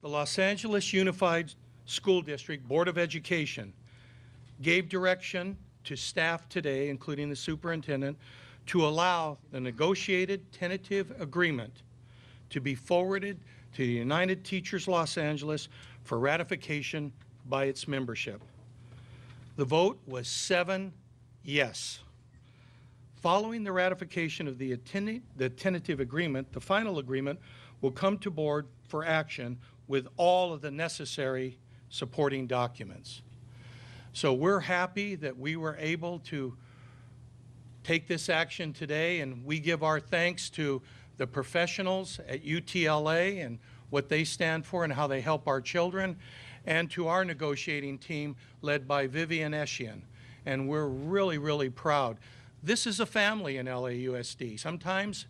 The Los Angeles Unified School District Board of Education gave direction to staff today, including the superintendent, to allow the negotiated tentative agreement to be forwarded to the United Teachers Los Angeles for ratification by its membership. The vote was 7 yes. Following the ratification of the tentative agreement, the final agreement will come to board for action with all of the necessary supporting documents. So we're happy that we were able to take this action today, and we give our thanks to the professionals at UTLA and what they stand for and how they help our children, and to our negotiating team led by Vivian Eschian. And we're really, really proud. This is a family in LAUSD. Sometimes,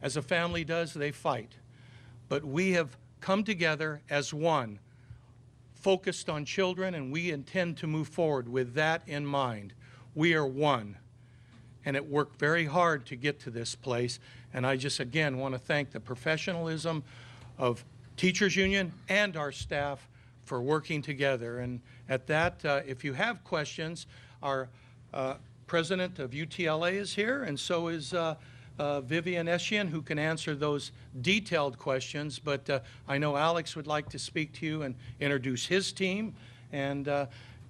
as a family does, they fight. But we have come together as one, focused on children, and we intend to move forward with that in mind. We are one. And it worked very hard to get to this place. And I just, again, want to thank the professionalism of Teachers Union and our staff for working together. And at that, if you have questions, our president of UTLA is here, and so is Vivian Eschian, who can answer those detailed questions. But I know Alex would like to speak to you and introduce his team. And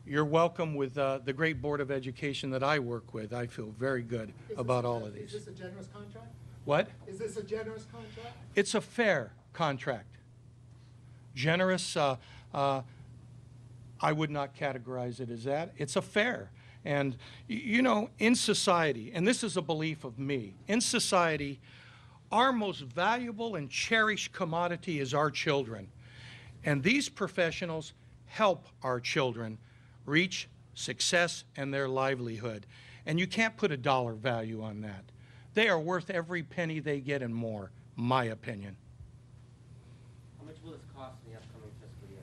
you're welcome with the great Board of Education that I work with. I feel very good about all of these. Is this a generous contract? What? Is this a generous contract? It's a fair contract. Generous, I would not categorize it as that. It's a fair. And, you know, in society, and this is a belief of me, in society, our most valuable and cherished commodity is our children. And these professionals help our children reach success and their livelihood. And you can't put a dollar value on that. They are worth every penny they get and more, my opinion. How much will this cost in the upcoming fiscal year?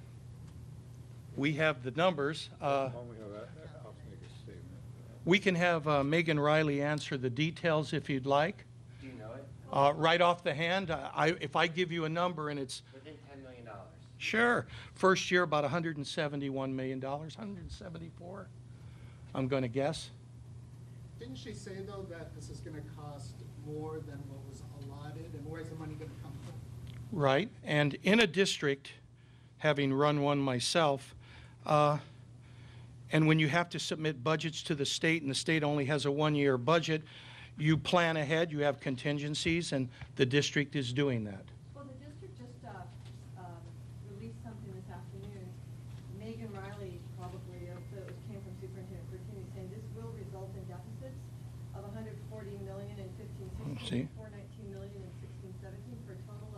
We have the numbers. Why don't we have that? I'll make a statement. We can have Megan Riley answer the details if you'd like. Do you know it? Right off the hand, if I give you a number and it's... Within $10 million. Sure. First year, about $171 million, 174, I'm going to guess. Didn't she say, though, that this is going to cost more than what was allotted, and where's the money going to come from? Right. And in a district, having run one myself, and when you have to submit budgets to the state and the state only has a one-year budget, you plan ahead, you have contingencies, and the district is doing that. Well, the district just released something this afternoon. Megan Riley probably, it came from Superintendent Bertini, saying this will result in deficits of $140 million in 15-16, See? $419 million in 16-17, for a total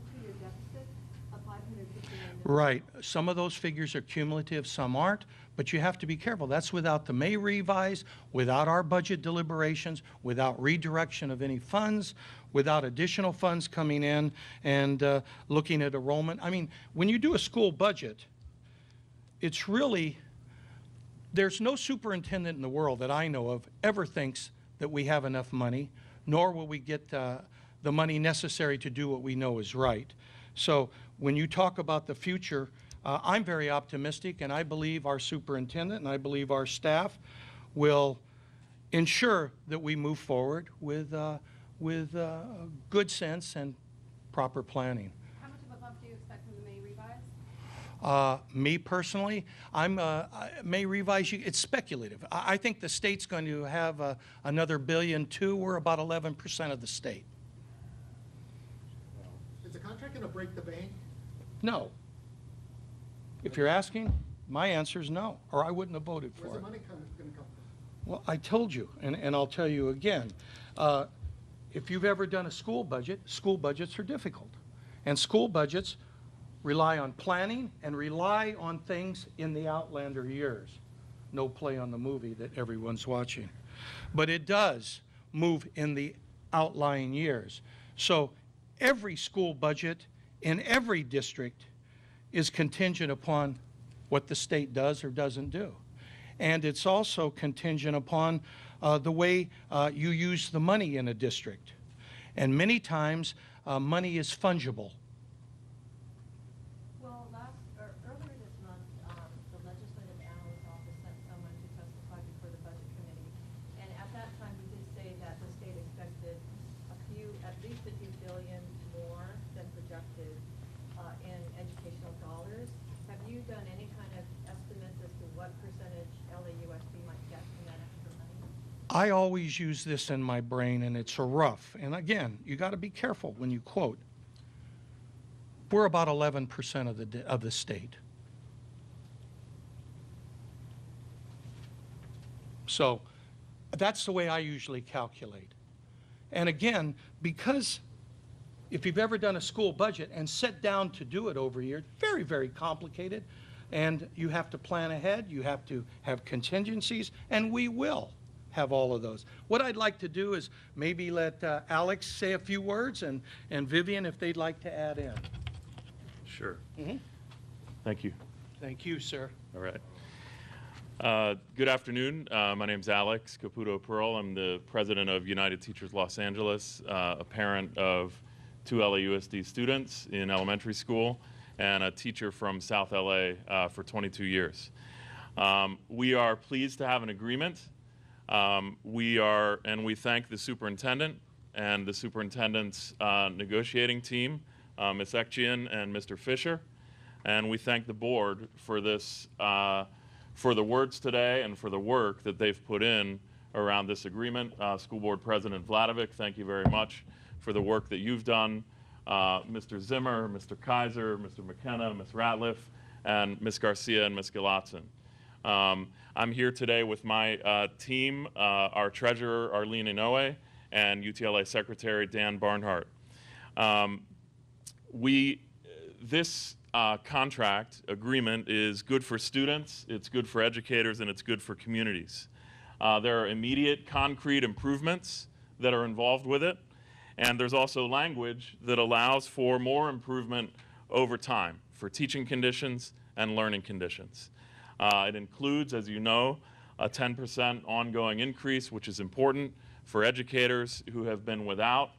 two-year deficit of $550 million. Right. Some of those figures are cumulative, some aren't, but you have to be careful. That's without the May revise, without our budget deliberations, without redirection of any funds, without additional funds coming in and looking at enrollment. I mean, when you do a school budget, it's really, there's no superintendent in the world that I know of ever thinks that we have enough money, nor will we get the money necessary to do what we know is right. So when you talk about the future, I'm very optimistic, and I believe our superintendent and I believe our staff will ensure that we move forward with good sense and proper planning. How much of a bump do you expect from the May revise? Me personally, May revise, it's speculative. I think the state's going to have another $1.2 billion. We're about 11% of the state. Is the contract going to break the bank? No. If you're asking, my answer is no, or I wouldn't have voted for Where's it. the money going to come from? Well, I told you, and I'll tell you again. If you've ever done a school budget, school budgets are difficult. And school budgets rely on planning and rely on things in the outlander years. No play on the movie that everyone's watching. But it does move in the outlying years. So every school budget in every district is contingent upon what the state does or doesn't do. And it's also contingent upon the way you use the money in a district. And many times, money is fungible. done any kind of estimates as to what percentage LAUSD might get from that extra money? I always use this in my brain, and it's a rough. And again, you got to be careful when you quote. We're about 11% of the state. So that's the way I usually calculate. And again, because if you've ever done a school budget and sat down to do it over a year, very, very complicated. And you have to plan ahead, you have to have contingencies, and we will have all of those. What I'd like to do is maybe let Alex say a few words, and Vivian, if they'd like to add in. Sure. Mhm. Thank you. Thank you, sir. All right. Good afternoon. My name's Alex Caputo Pearl. I'm the president of United Teachers Los Angeles, a parent of 2 LAUSD students in elementary school, and a teacher from South LA for 22 years. We are pleased to have an agreement. And we thank the superintendent and the superintendent's negotiating team, Ms. Ekchian and Mr. Fisher. And we thank the board for this, for the words today and for the work that they've put in around this agreement. School Board President Vladovic, thank you very much for the work that you've done. Mr. Zimmer, Mr. Kaiser, Mr. McKenna, Ms. Ratliff, and Ms. Garcia and Ms. Galatzin. I'm here today with my team, our treasurer, Arlene Inoue, and UTLA Secretary Dan Barnhart. This contract agreement is good for students, it's good for educators, and it's good for communities. There are immediate concrete improvements that are involved with it, and there's also language that allows for more improvement over time for teaching conditions and learning conditions. It includes, as you know, a 10% ongoing increase, which is important for educators who have been without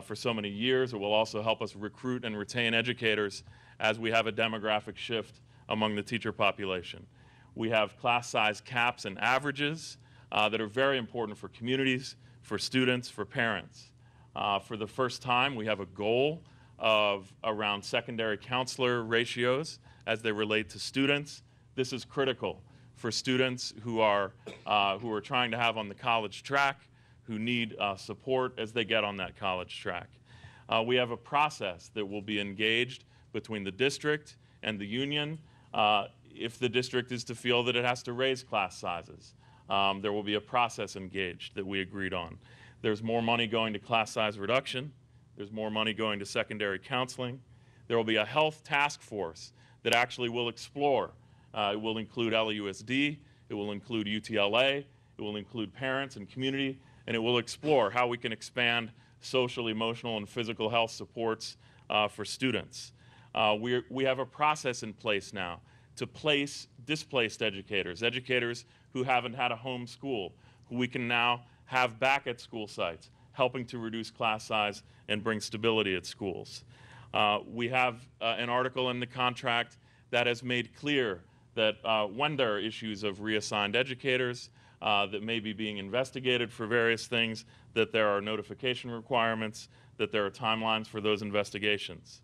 for so many years. It will also help us recruit and retain educators as we have a demographic shift among the teacher population. We have class size caps and averages that are very important for communities, for students, for parents. For the first time, we have a goal of around secondary counselor ratios as they relate to students. This is critical for students who are trying to have on the college track, who need support as they get on that college track. We have a process that will be engaged between the district and the union if the district is to feel that it has to raise class sizes. There will be a process engaged that we agreed on. There's more money going to class size reduction. There's more money going to secondary counseling. There will be a health task force that actually will explore. It will include LAUSD, it will include UTLA, it will include parents and community, and it will explore how we can expand social, emotional, and physical health supports for students. We have a process in place now to place displaced educators, educators who haven't had a home school, who we can now have back at school sites, helping to reduce class size and bring stability at schools. We have an article in the contract that has made clear that when there are issues of reassigned educators that may be being investigated for various things, that there are notification requirements, that there are timelines for those investigations.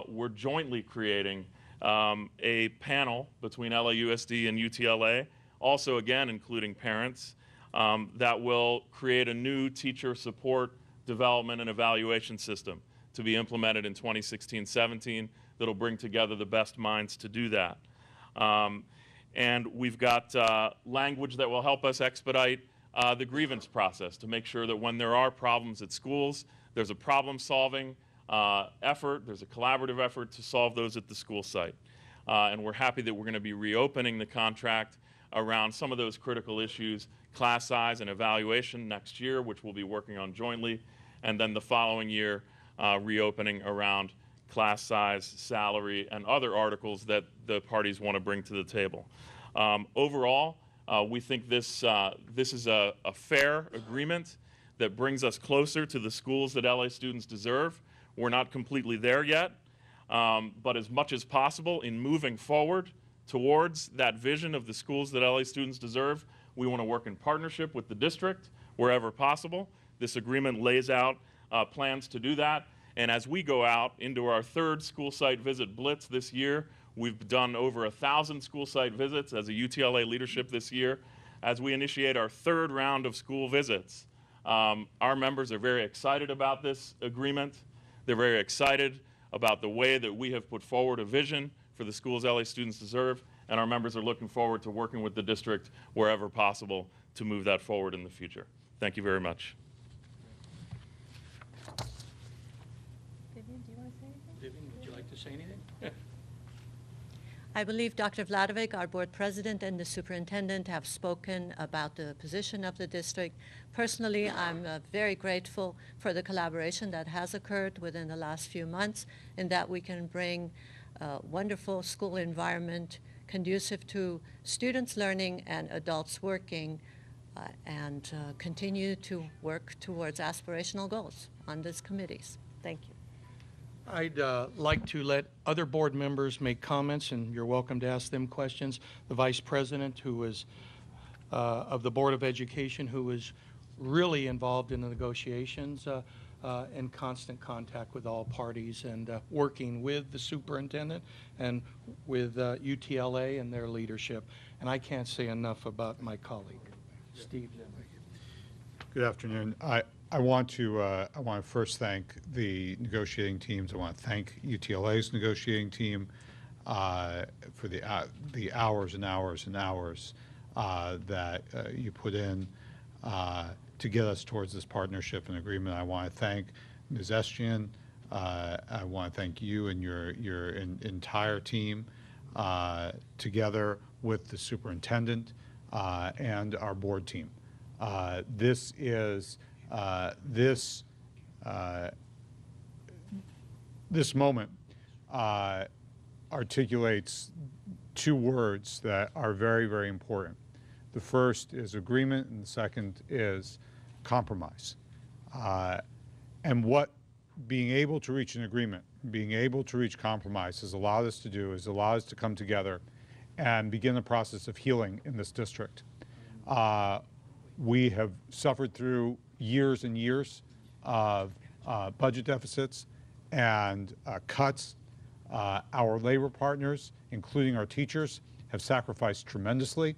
We're jointly creating a panel between LAUSD and UTLA, also again including parents, that will create a new teacher support development and evaluation system to be implemented in 2016-17 that'll bring together the best minds to do that. And we've got language that will help us expedite the grievance process to make sure that when there are problems at schools, there's a problem-solving effort, there's a collaborative effort to solve those at the school site. And we're happy that we're going to be reopening the contract around some of those critical issues, class size and evaluation next year, which we'll be working on jointly, and then the following year reopening around class size, salary, and other articles that the parties want to bring to the table. Overall, we think this is a fair agreement that brings us closer to the schools that LA students deserve. We're not completely there yet, but as much as possible in moving forward towards that vision of the schools that LA students deserve, we want to work in partnership with the district wherever possible. This agreement lays out plans to do that. And as we go out into our third school site visit blitz this year, We've done over 1,000 school site visits as a UTLA leadership this year as we initiate our third round of school visits. Our members are very excited about this agreement. They're very excited about the way that we have put forward a vision for the schools LA students deserve, and our members are looking forward to working with the district wherever possible to move that forward in the future. Thank you very much. Vivian, do you want to say anything? Vivian, would you like to say anything? I believe Dr. Vladovic, our board president, and the superintendent have spoken about the position of the district. Personally, I'm very grateful for the collaboration that has occurred within the last few months, in that we can bring a wonderful school environment conducive to students learning and adults working, and continue to work towards aspirational goals on these committees. Thank you. I'd like to let other board members make comments, and you're welcome to ask them questions. The Vice President, who is of the Board of Education, who was really involved in the negotiations, in constant contact with all parties, and working with the superintendent and with UTLA and their leadership. And I can't say enough about my colleague, Steve. Good afternoon. I want to first thank the negotiating teams. I want to thank UTLA's negotiating team for the hours and hours and hours that you put in to get us towards this partnership and agreement. I want to thank Ms. Estian. I want to thank you and your entire team together with the superintendent and our board team. This moment articulates two words that are very, very important. The first is agreement, and the second is compromise. And what being able to reach an agreement, being able to reach compromise has allowed us to do is allow us to come together and begin the process of healing in this district. We have suffered through years and years of budget deficits and cuts. Our labor partners, including our teachers, have sacrificed tremendously.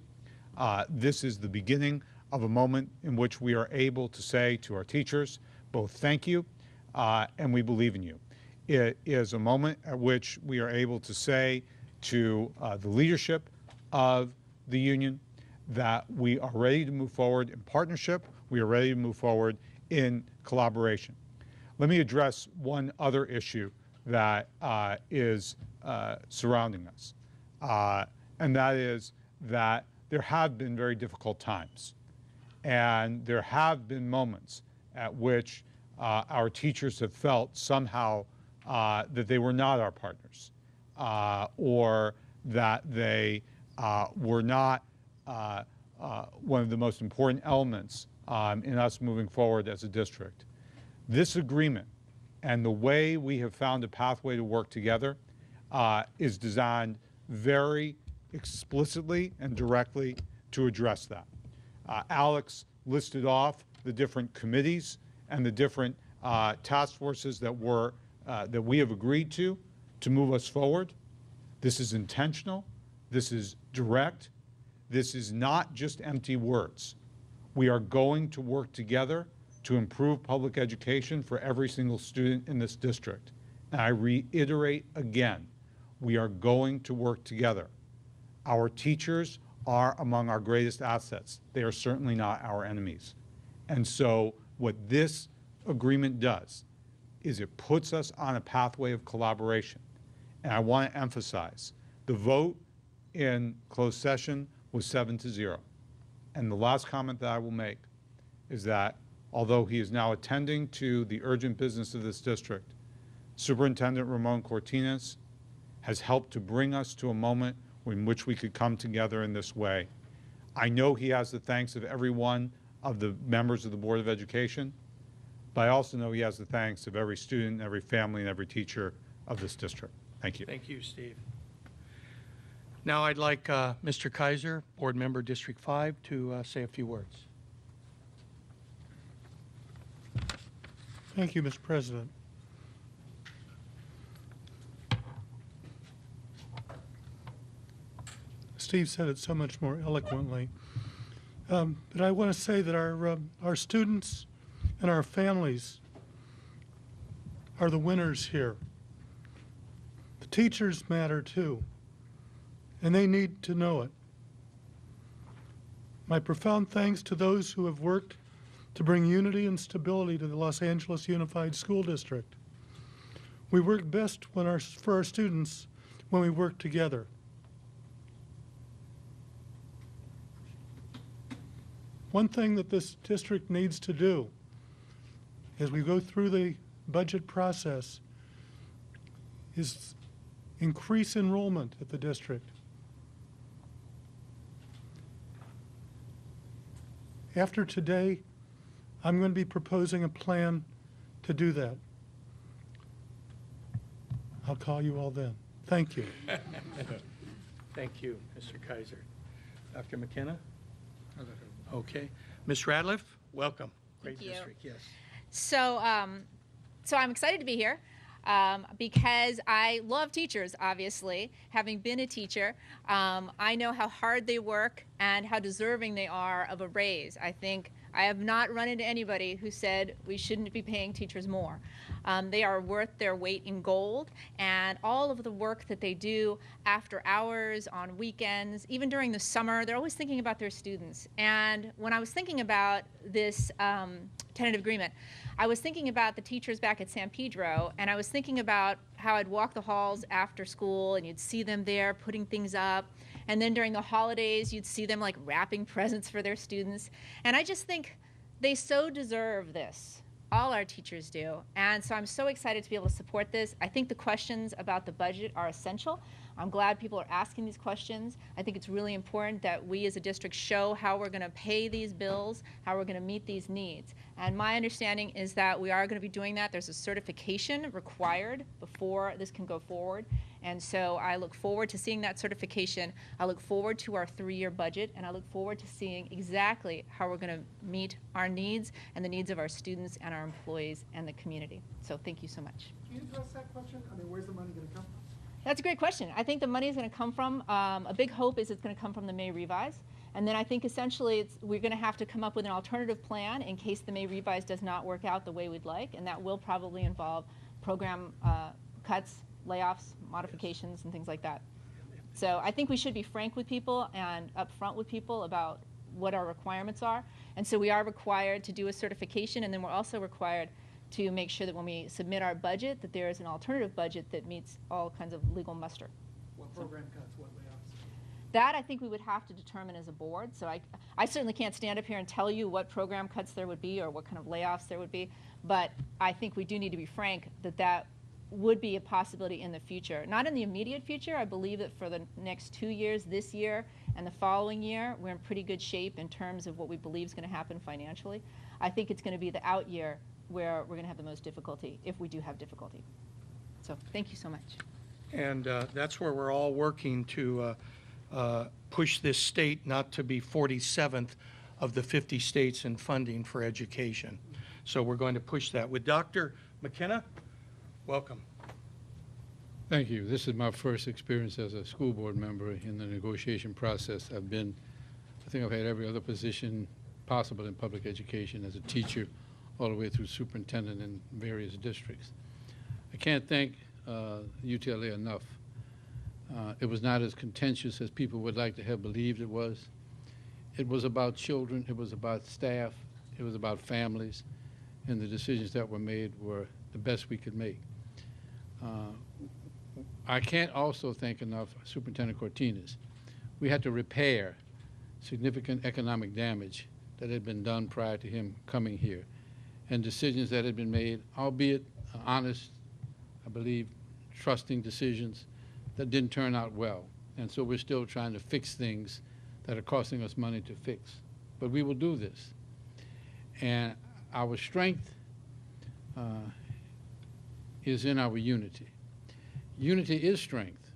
This is the beginning of a moment in which we are able to say to our teachers, both thank you and we believe in you. It is a moment at which we are able to say to the leadership of the union that we are ready to move forward in partnership, we are ready to move forward in collaboration. Let me address one other issue that is surrounding us, and that is that there have been very difficult times, and there have been moments at which our teachers have felt somehow that they were not our partners, or that they were not one of the most important elements in us moving forward as a district. This agreement and the way we have found a pathway to work together is designed very explicitly and directly to address that. Alex listed off the different committees and the different task forces that we have agreed to move us forward. This is intentional. This is direct. This is not just empty words. We are going to work together to improve public education for every single student in this district. And I reiterate again, we are going to work together. Our teachers are among our greatest assets. They are certainly not our enemies. And so what this agreement does is it puts us on a pathway of collaboration. And I want to emphasize, the vote in closed session was 7-0. And the last comment that I will make is that although he is now attending to the urgent business of this district, Superintendent Ramon Cortines has helped to bring us to a moment in which we could come together in this way. I know he has the thanks of every one of the members of the Board of Education, but I also know he has the thanks of every student, every family, and every teacher of this district. Thank you. Thank you, Steve. Now I'd like Mr. Kaiser, Board Member District 5, to say a few words. Thank you, Mr. President. Steve said it so much more eloquently. But I want to say that our students and our families are the winners here. The teachers matter too, and they need to know it. My profound thanks to those who have worked to bring unity and stability to the Los Angeles Unified School District. We work best for our students when we work together. One thing that this district needs to do as we go through the budget process is increase enrollment at the district. After today, I'm going to be proposing a plan to do that. I'll call you all then. Thank you. Thank you, Mr. Kaiser. Dr. McKenna? Okay. Ms. Radliff, welcome. Great Thank you. district, yes. So I'm excited to be here because I love teachers, obviously. Having been a teacher, I know how hard they work and how deserving they are of a raise. I think I have not run into anybody who said we shouldn't be paying teachers more. They are worth their weight in gold, and all of the work that they do after hours, on weekends, even during the summer, they're always thinking about their students. And when I was thinking about this tentative agreement, I was thinking about the teachers back at San Pedro, and I was thinking about how I'd walk the halls after school, and you'd see them there putting things up. And then during the holidays, you'd see them like wrapping presents for their students. And I just think they so deserve this. All our teachers do. And so I'm so excited to be able to support this. I think the questions about the budget are essential. I'm glad people are asking these questions. I think it's really important that we as a district show how we're going to pay these bills, how we're going to meet these needs. And my understanding is that we are going to be doing that. There's a certification required before this can go forward. And so I look forward to seeing that certification. I look forward to our 3-year budget, and I look forward to seeing exactly how we're going to meet our needs and the needs of our students and our employees and the community. So thank you so much. Can you address that question? I mean, where's the money going to come from? That's a great question. I think the money is going to come from, a big hope is it's going to come from the May revise. And then I think essentially we're going to have to come up with an alternative plan in case the May revise does not work out the way we'd like. And that will probably involve program cuts, layoffs, modifications, and things like that. So I think we should be frank with people and upfront with people about what our requirements are. And so we are required to do a certification, and then we're also required to make sure that when we submit our budget that there is an alternative budget that meets all kinds of legal muster. What program cuts, what layoffs? That I think we would have to determine as a board. So I certainly can't stand up here and tell you what program cuts there would be or what kind of layoffs there would be, but I think we do need to be frank that that would be a possibility in the future. Not in the immediate future. I believe that for the next 2 years, this year and the following year, we're in pretty good shape in terms of what we believe is going to happen financially. I think it's going to be the out year where we're going to have the most difficulty, if we do have difficulty. So thank you so much. And that's where we're all working to push this state not to be 47th of the 50 states in funding for education. So we're going to push that. With Dr. McKenna, welcome. Thank you. This is my first experience as a school board member in the negotiation process. I think I've had every other position possible in public education as a teacher, all the way through superintendent in various districts. I can't thank UTLA enough. It was not as contentious as people would like to have believed it was. It was about children, it was about staff, it was about families, and the decisions that were made were the best we could make. I can't also thank enough Superintendent Cortines. We had to repair significant economic damage that had been done prior to him coming here, and decisions that had been made, albeit honest, I believe, trusting decisions that didn't turn out well. And so we're still trying to fix things that are costing us money to fix. But we will do this. And our strength is in our unity. Unity is strength.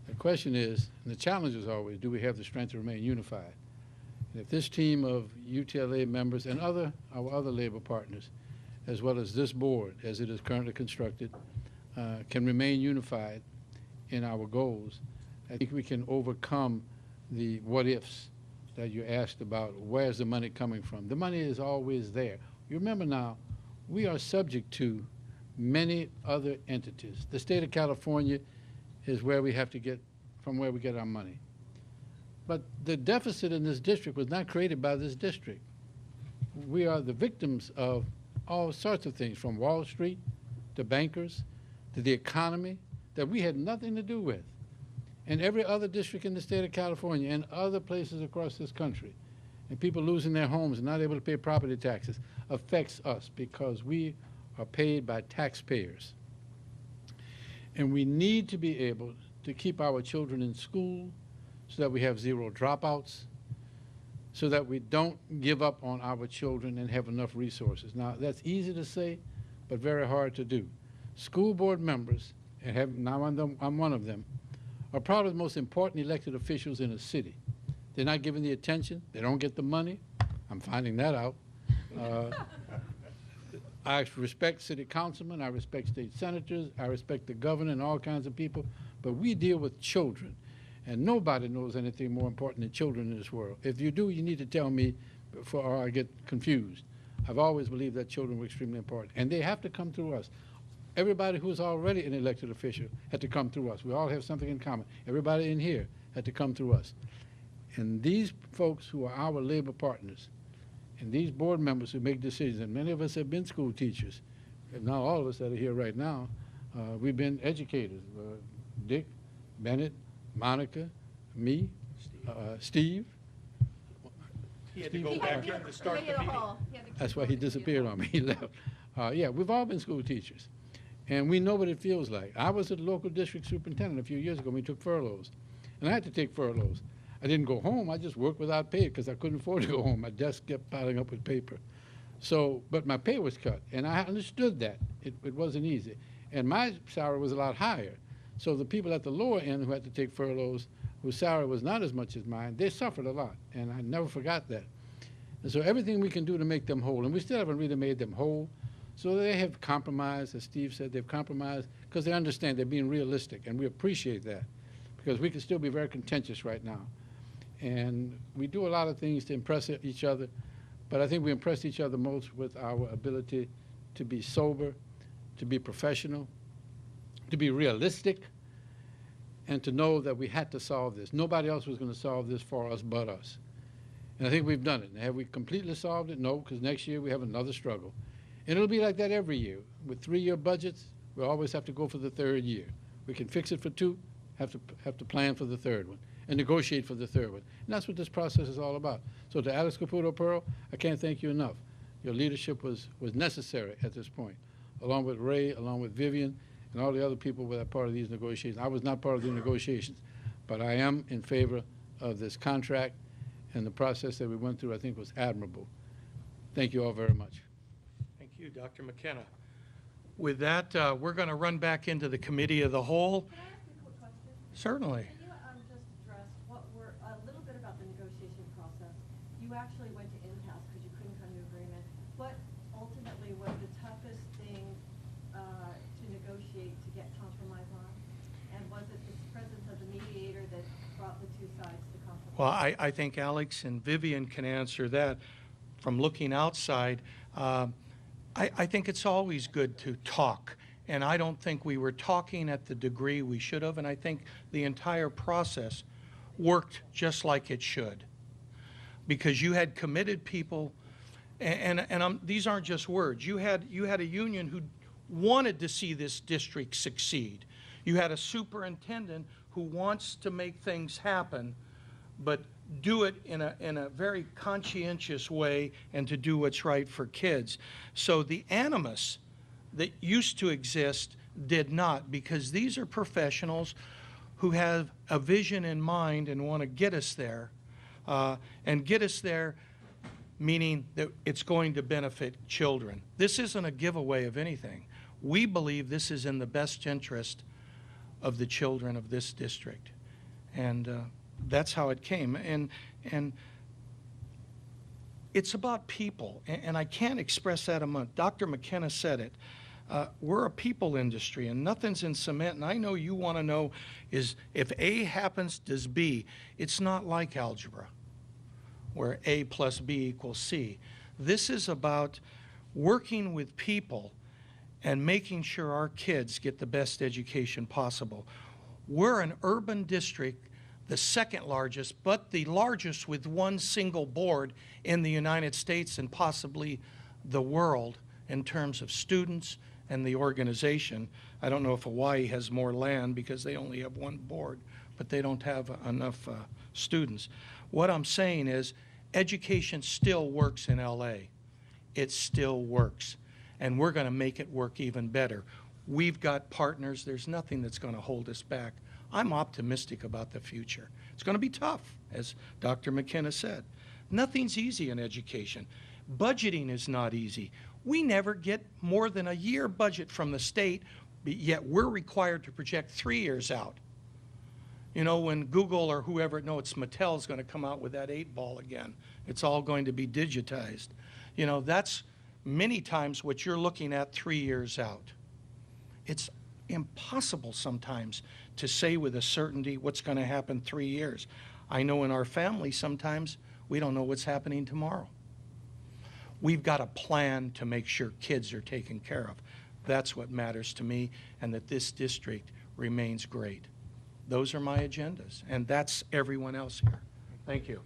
The question is, and the challenge is always, do we have the strength to remain unified? And if this team of UTLA members and our other labor partners, as well as this board, as it is currently constructed, can remain unified in our goals, I think we can overcome the what-ifs that you asked about, where's the money coming from? The money is always there. You remember now, we are subject to many other entities. The state of California is where we have to get, from where we get our money. But the deficit in this district was not created by this district. We are the victims of all sorts of things, from Wall Street to bankers to the economy, that we had nothing to do with. And every other district in the state of California and other places across this country, and people losing their homes and not able to pay property taxes, affects us because we are paid by taxpayers. And we need to be able to keep our children in school so that we have zero dropouts, so that we don't give up on our children and have enough resources. Now, that's easy to say, but very hard to do. School board members, and now I'm one of them, are probably the most important elected officials in a city. They're not given the attention. They don't get the money. I'm finding that out. I respect city councilmen. I respect state senators. I respect the governor and all kinds of people. But we deal with children. And nobody knows anything more important than children in this world. If you do, you need to tell me before I get confused. I've always believed that children were extremely important. And they have to come through us. Everybody who is already an elected official had to come through us. We all have something in common. Everybody in here had to come through us. And these folks who are our labor partners, and these board members who make decisions, and many of us have been school teachers, and not all of us that are here right now, we've been educators. Dick, Bennett, Monica, me, Steve. He had to go back in to start the meeting. That's why he disappeared on me. He left. Yeah, we've all been school teachers, and we know what it feels like. I was a local district superintendent a few years ago when we took furloughs, and I had to take furloughs. I didn't go home. I just worked without pay because I couldn't afford to go home. My desk kept piling up with paper. So, but my pay was cut, and I understood that. It wasn't easy. And my salary was a lot higher. So the people at the lower end who had to take furloughs, whose salary was not as much as mine, they suffered a lot, and I never forgot that. And so everything we can do to make them whole, and we still haven't really made them whole, so they have compromised, as Steve said, they've compromised because they understand they're being realistic, and we appreciate that because we can still be very contentious right now. And we do a lot of things to impress each other, but I think we impress each other most with our ability to be sober, to be professional, to be realistic, and to know that we had to solve this. Nobody else was going to solve this for us but us. And I think we've done it. And have we completely solved it? No, because next year we have another struggle. And it'll be like that every year. With 3-year budgets, we always have to go for the third year. We can fix it for 2, have to plan for the third one, and negotiate for the third one. And that's what this process is all about. So to Alex Caputo Pearl, I can't thank you enough. Your leadership was necessary at this point, along with Ray, along with Vivian, and all the other people who were part of these negotiations. I was not part of the negotiations, but I am in favor of this contract, and the process that we went through, I think, was admirable. Thank you all very much. Thank you, Dr. McKenna. With that, we're going to run back into the committee of the whole. Can I ask a quick question? Certainly. Can you just address a little bit about the negotiation process? You actually went to impasse because you couldn't come to agreement. What ultimately was the toughest thing to negotiate, to get compromise on? And was it the presence of the mediator that brought the two sides to compromise? Well, I think Alex and Vivian can answer that. From looking outside, I think it's always good to talk. And I don't think we were talking at the degree we should have. And I think the entire process worked just like it should. Because you had committed people, and these aren't just words. You had a union who wanted to see this district succeed. You had a superintendent who wants to make things happen, but do it in a very conscientious way and to do what's right for kids. So the animus that used to exist did not, because these are professionals who have a vision in mind and want to get us there. And get us there meaning that it's going to benefit children. This isn't a giveaway of anything. We believe this is in the best interest of the children of this district. And that's how it came. And it's about people. And I can't express that enough. Dr. McKenna said it. We're a people industry, and nothing's in cement. And I know you want to know is if A happens, does B? It's not like algebra, where A plus B equals C. This is about working with people and making sure our kids get the best education possible. We're an urban district, the second largest, but the largest with one single board in the United States and possibly the world in terms of students and the organization. I don't know if Hawaii has more land because they only have one board, but they don't have enough students. What I'm saying is education still works in LA. It still works. And we're going to make it work even better. We've got partners. There's nothing that's going to hold us back. I'm optimistic about the future. It's going to be tough, as Dr. McKenna said. Nothing's easy in education. Budgeting is not easy. We never get more than a year budget from the state, but yet we're required to project 3 years out. You know, when Google or whoever, no, it's Mattel's going to come out with that 8-ball again. It's all going to be digitized. You know, that's many times what you're looking at 3 years out. It's impossible sometimes to say with a certainty what's going to happen 3 years. I know in our family sometimes we don't know what's happening tomorrow. We've got a plan to make sure kids are taken care of. That's what matters to me, and that this district remains great. Those are my agendas, and that's everyone else here. Thank you.